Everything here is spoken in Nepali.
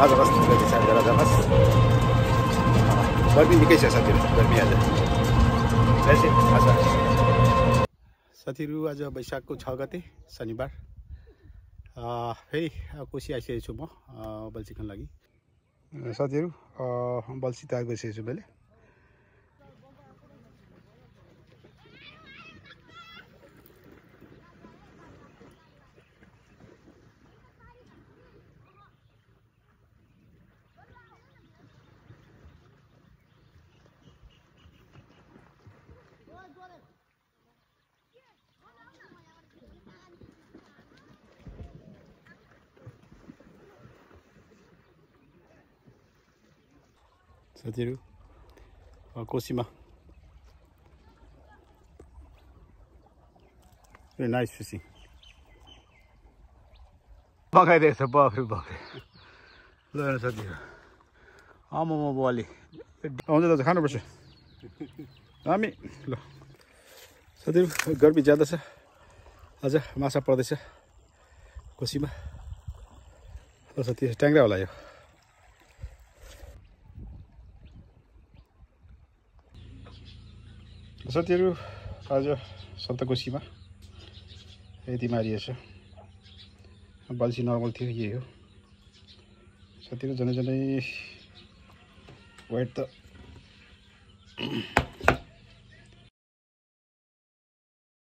आज कस्तो गरी छ जग्गा गर्मी निकै छ साथीहरू गर्मी आज साथीहरू आज वैशाखको 6 गते शनिबार फेरि कोसी आइसकेको छु म बल्छी खान लागि साथीहरू बल्छी तयार गरिसकेको छु मैले साथीहरू कोसीमा नाइस फिसिङ पकाइदिएको छ बफ्रे बफ्रे ल साथीहरू आमामा बुवाले आउँछ दाजु खानुपर्छ हामी ल साथीहरू गर्मी ज्यादा छ अझ माछा पर्दैछ कोसीमा ल साथीहरू ट्याङ्ग्रा होला यो साथीहरू आज सन्तकोसीमा यति मारिएछ बल्छी नर्मल थियो यही हो साथीहरू झनै वेट त